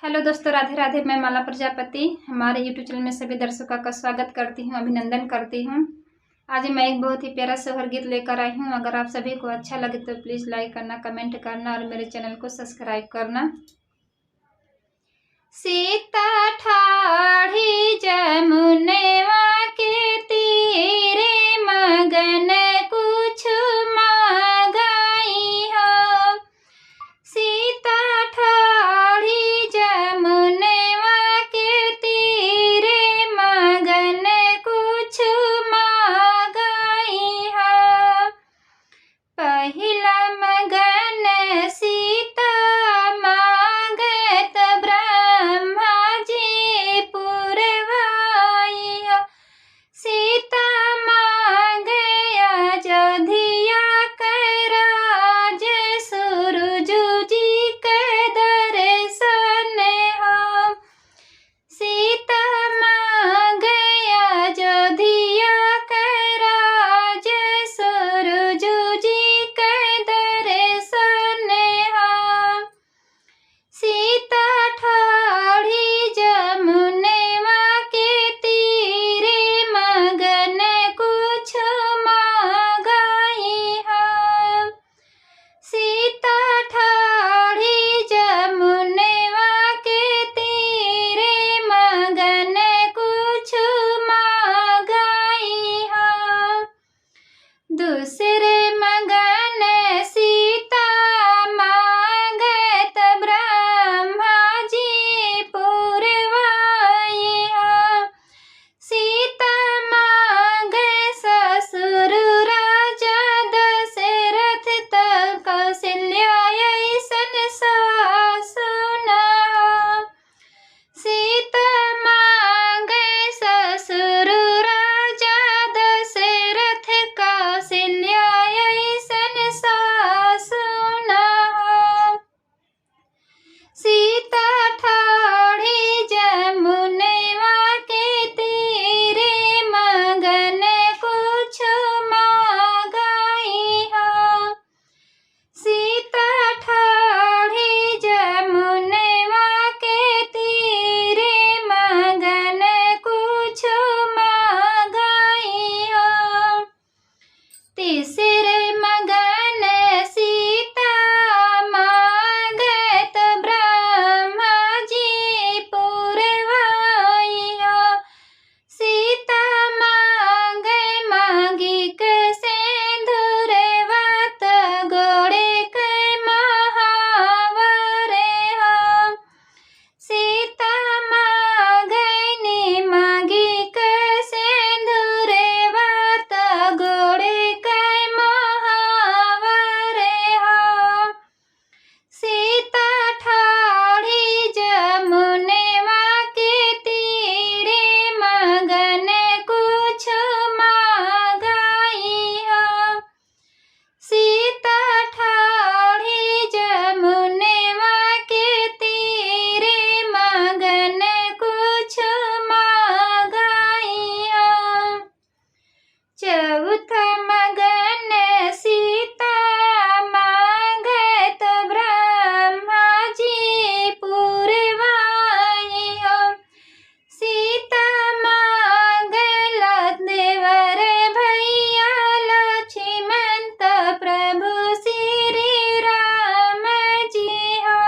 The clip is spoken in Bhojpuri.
हेलो दोस्तों, राधे राधे। मैं माला प्रजापति हमारे यूट्यूब चैनल में सभी दर्शकों का स्वागत करती हूं, अभिनंदन करती हूं। आज मैं एक बहुत ही प्यारा सोहर गीत लेकर आई हूं। अगर आप सभी को अच्छा लगे तो प्लीज़ लाइक करना, कमेंट करना और मेरे चैनल को सब्सक्राइब करना। सीता ठाढ़ी जमुनेवा के तीरे, मगन कुछ मांगाई हो। सीता ठाढ़ी जमुनेवा के तीरे, मगन कुछ मांगाई हो। पहिला मगन सीता मांगत, ब्रह्मा जी पुरवाई हो। सीता मांगे अयोध्या कै राज, सूरजू जी के दर्शन हो। सीता मांगे अयोध्या कै राज, सूरजू जी के दर्शन हो। सीता ठाढ़ी जमुनेवा के तीरे, मगन कुछ मांगाई हो। सीता ठाढ़ी जमुनेवा के तीरे, मगन कुछ मांगाई हो। दूसरे मगन सीता मांगत, ब्रह्मा जी पुरवाई हो। सीता मांगे ससुर राजा दशरथ, कौशल्या ऐसन सासु न हो। सीता मांगे ससुर राजा दशरथ, कौशल्या ऐसन सासु न हो। सीता ठाढ़ी जमुनेवा के तीरे, मगन कुछ मांगाई हो। सीता ठाढ़ी जमुनेवा के तीरे, मगन कुछ मांगाई हो। तीसरे मगन सीता मांगत, ब्रह्मा जी पुरवाई हो। सीता मांगे मांगिक सिंदूरवात, गोड़े के महावरे हो। सीता मांगनी मांगिक सिंदूरवात, गोड़े के महावरे हो। सीता ठाढ़ी जमुनेवा के तीरे, मगन कुछ मांगाई हो। सीता ठाढ़ी जमुनेवा के तीरे, मगन कुछ मांगाई हो। चौथा मगन सीता मांगत, ब्रह्मा जी पुरवाई हो। सीता मांगल देवर भैया लक्ष्मण, प्रभु श्री राम जी हो।